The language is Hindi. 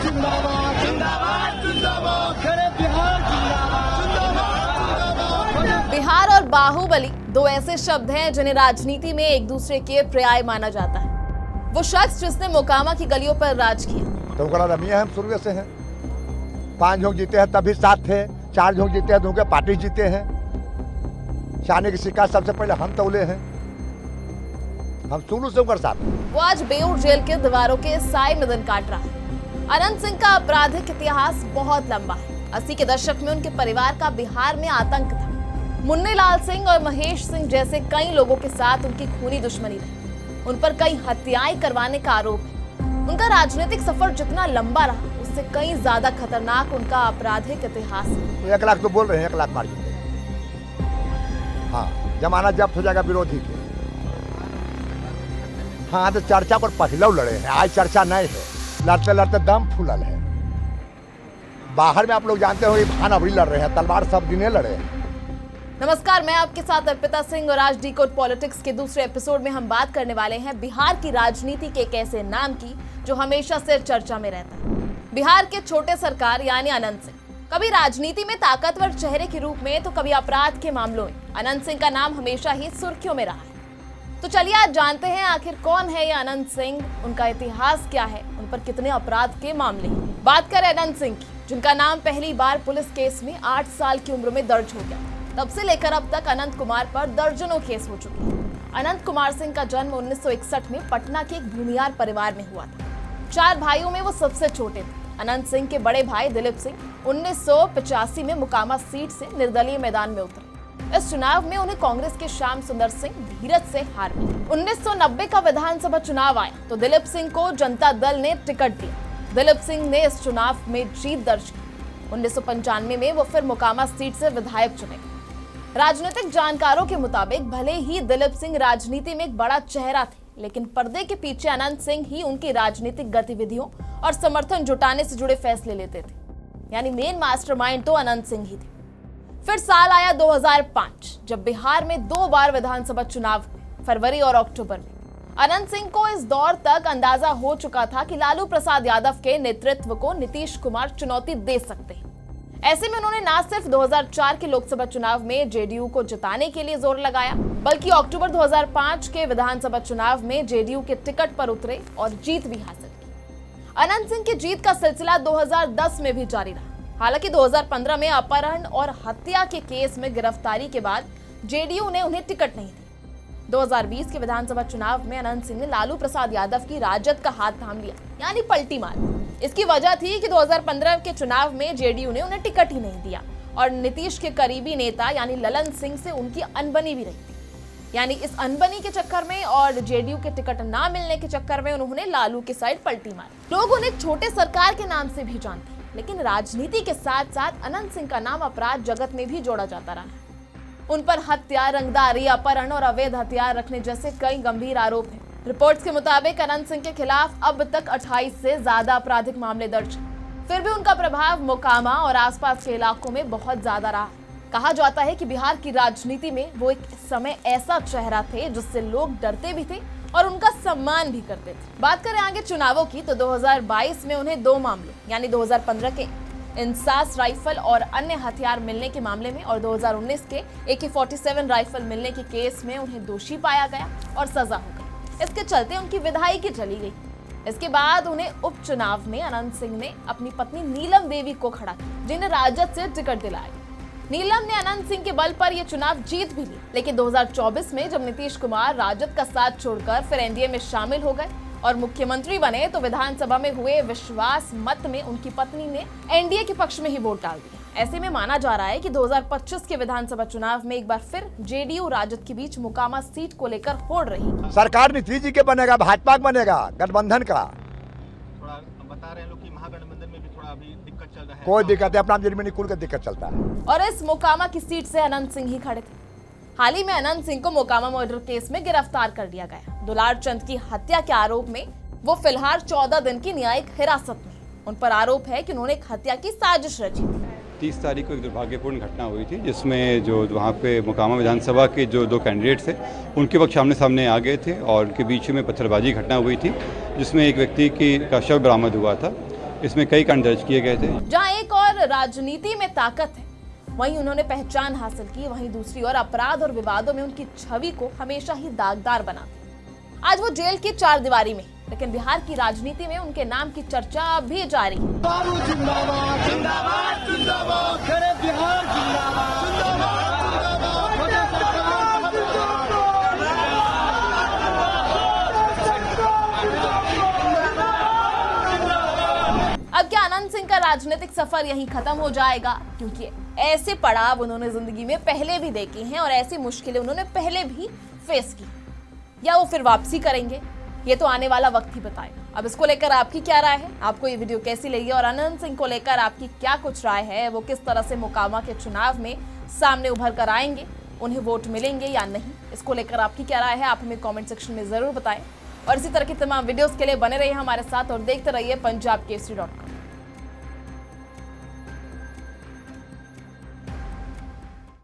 जिंदाबाद जिंदाबाद जिंदाबाद बिहार और बाहुबली दो ऐसे शब्द हैं जिन्हें राजनीति में एक दूसरे के पर्याय माना जाता है। वो शख्स जिसने मोकामा की गलियों पर राज किया। तो रमिया हम शुरू से हैं, 5 झोंक जीते हैं तब भी 7 थे, 4 झोंक जीते हैं तो उनके पार्टी जीते हैं। शानी की शिकायत सबसे पहले हम तौले हैं, हम शुरू से उनके साथ हैं। वो आज बेऊर जेल के दीवारों के साए में दिन काट रहा है। अनंत सिंह का आपराधिक इतिहास बहुत लंबा है। 80 के दशक में उनके परिवार का बिहार में आतंक था। मुन्नी लाल सिंह और महेश सिंह जैसे कई लोगों के साथ उनकी खूनी दुश्मनी रही। उन पर कई हत्याएं करवाने का आरोप है। उनका राजनीतिक सफर जितना लंबा रहा उससे कई ज्यादा खतरनाक उनका आपराधिक इतिहास है। 1 लाख तो बोल रहे हैं, 1 लाख मार देंगे। हाँ, जमानत जब्त हो जाएगा विरोधी के। हाँ, तो चर्चा पर पहले लड़े हैं, आज चर्चा नहीं है। लड़ते लड़ते दम फूलल है। बाहर में आप लोग जानते हो भान अभी लड़ रहे हैं, तलवार सब दिने लड़े हैं। नमस्कार, मैं आपके साथ अर्पिता सिंह और आज डिकोड पॉलिटिक्स के दूसरे एपिसोड में हम बात करने वाले हैं बिहार की राजनीति के एक ऐसे नाम की जो हमेशा से चर्चा में रहता है। बिहार के छोटे सरकार यानी अनंत सिंह, कभी राजनीति में ताकतवर चेहरे के रूप में तो कभी अपराध के मामलों में अनंत सिंह का नाम हमेशा ही सुर्खियों में रहा है। तो चलिए आज जानते हैं आखिर कौन है ये अनंत सिंह, उनका इतिहास क्या है, उन पर कितने अपराध के मामले हैं। बात करें अनंत सिंह की, जिनका नाम पहली बार पुलिस केस में 8 साल की उम्र में दर्ज हो गया। तब से लेकर अब तक अनंत कुमार पर दर्जनों केस हो चुके हैं। अनंत कुमार सिंह का जन्म 1961 में पटना के एक भूमियार परिवार में हुआ था। 4 भाइयों में वो सबसे छोटे थे। अनंत सिंह के बड़े भाई दिलीप सिंह 1985 में मोकामा सीट से निर्दलीय मैदान में उतरे। इस चुनाव में उन्हें कांग्रेस के श्याम सुंदर सिंह धीरज से हार मिली। 1990 का विधानसभा चुनाव आया तो दिलीप सिंह को जनता दल ने टिकट दिया। दिलीप सिंह ने इस चुनाव में जीत दर्ज की। 1995 में वो फिर मोकामा सीट से विधायक चुने। राजनीतिक जानकारों के मुताबिक भले ही दिलीप सिंह राजनीति में एक बड़ा चेहरा थे, लेकिन पर्दे के पीछे अनंत सिंह ही उनकी राजनीतिक गतिविधियों और समर्थन जुटाने से जुड़े फैसले लेते थे। यानी मेन मास्टरमाइंड तो अनंत सिंह ही थे। फिर साल आया 2005, जब बिहार में 2 बार विधानसभा चुनाव हुए, फरवरी और अक्टूबर में। अनंत सिंह को इस दौर तक अंदाजा हो चुका था कि लालू प्रसाद यादव के नेतृत्व को नीतीश कुमार चुनौती दे सकते हैं। ऐसे में उन्होंने न सिर्फ 2004 के लोकसभा चुनाव में जेडीयू को जिताने के लिए जोर लगाया, बल्कि अक्टूबर 2005 के विधानसभा चुनाव में जेडीयू के टिकट पर उतरे और जीत भी हासिल की। अनंत सिंह की जीत का सिलसिला 2010 में भी जारी रहा। हालांकि 2015 में अपहरण और हत्या के केस में गिरफ्तारी के बाद जेडीयू ने उन्हें टिकट नहीं दी। 2020 के विधानसभा चुनाव में अनंत सिंह ने लालू प्रसाद यादव की राजद का हाथ थाम लिया, यानी पलटी मार। इसकी वजह थी कि 2015 के चुनाव में जेडीयू ने उन्हें टिकट ही नहीं दिया और नीतीश के करीबी नेता यानी ललन सिंह से उनकी अनबनी भी रही थी। यानी इस अनबनी के चक्कर में और जेडीयू के टिकट ना मिलने के चक्कर में उन्होंने लालू की साइड पलटी मारी। लोग उन्हें छोटे सरकार के नाम से भी जानते हैं, लेकिन राजनीति के साथ साथ अनंत सिंह का नाम अपराध जगत में भी जोड़ा जाता रहा है। उन पर हत्या, रंगदारी, अपहरण और अवैध हथियार रखने जैसे कई गंभीर आरोप हैं। रिपोर्ट्स के मुताबिक अनंत सिंह के खिलाफ अब तक 28 से ज्यादा आपराधिक मामले दर्ज हैं। फिर भी उनका प्रभाव मोकामा और आसपास के इलाकों में बहुत ज्यादा रहा। कहा जाता है कि बिहार की राजनीति में वो एक समय ऐसा चेहरा थे जिससे लोग डरते भी थे और उनका सम्मान भी करते थे। बात करें आगे चुनावों की तो 2022 में उन्हें 2 मामलों यानी 2015 के इंसास राइफल और अन्य हथियार मिलने के मामले में और 2019 के AK-47 राइफल मिलने के केस में उन्हें दोषी पाया गया और सजा हो गई। इसके चलते उनकी विधायिकी चली गई। इसके बाद उन्हें उपचुनाव में अनंत सिंह ने अपनी पत्नी नीलम देवी को खड़ा किया, जिन्हें राजद से टिकट दिलाया। नीलम ने अनंत सिंह के बल पर यह चुनाव जीत भी ली, लेकिन 2024 में जब नीतीश कुमार राजद का साथ छोड़कर फिर एनडीए में शामिल हो गए और मुख्यमंत्री बने तो विधानसभा में हुए विश्वास मत में उनकी पत्नी ने एनडीए के पक्ष में ही वोट डाल दिया। ऐसे में माना जा रहा है कि 2025 के विधानसभा चुनाव में एक बार फिर जेडीयू राजद के बीच मोकामा सीट को लेकर होड़ रही। सरकार नीतीश जी के बनेगा, भाजपा का बनेगा, गठबंधन का। थोड़ा बता रहे हैं लोग कि महागठबंधन में भी थोड़ा अभी दिक्कत चल रहा है। कोई दिक्कत है, अपना जमीनी कुल का दिक्कत चलता है। और इस मोकामा की सीट से अनंत सिंह ही खड़े थे। हाल ही में अनंत सिंह को मोकामा मर्डर केस में गिरफ्तार कर लिया गया। दुलार चंद की हत्या के आरोप में वो फिलहाल 14 दिन की न्यायिक हिरासत में। उन पर आरोप है कि उन्होंने एक हत्या की साजिश रची थी। 30 तारीख को एक दुर्भाग्यपूर्ण घटना हुई थी जिसमें जो वहाँ पे मोकामा विधानसभा के जो 2 कैंडिडेट थे उनके वक्त सामने सामने आ गए थे और उनके बीच में पत्थरबाजी घटना हुई थी जिसमें एक व्यक्ति का शव बरामद हुआ था इसमें कई कांड दर्ज किए गए थे। जहां एक और राजनीति में ताकत है, वहीं उन्होंने पहचान हासिल की, वहीं दूसरी ओर अपराध और विवादों में उनकी छवि को हमेशा ही दागदार बना दिया। आज वो जेल की चार दीवारी में, लेकिन बिहार की राजनीति में उनके नाम की चर्चा अब भी जारी है। बाबू जिंदाबाद जिंदाबाद जिंदाबाद, खड़े बिहार जिंदाबाद जिंदाबाद अब क्या अनंत सिंह का राजनीतिक सफर यहीं खत्म हो जाएगा? क्योंकि ऐसे पड़ाव उन्होंने जिंदगी में पहले भी देखे हैं और ऐसी मुश्किलें उन्होंने पहले भी फेस की। या वो फिर वापसी करेंगे, ये तो आने वाला वक्त ही बताएगा। अब इसको लेकर आपकी क्या राय है? आपको ये वीडियो कैसी लगी और अनंत सिंह को लेकर आपकी क्या कुछ राय है? वो किस तरह से मोकामा के चुनाव में सामने उभर कर आएंगे? उन्हें वोट मिलेंगे या नहीं? इसको लेकर आपकी क्या राय है? आप हमें कमेंट सेक्शन में जरूर बताएं। और इसी तरह की तमाम वीडियोस के लिए बने रहिए हमारे साथ और देखते रहिए पंजाब केसरी.com।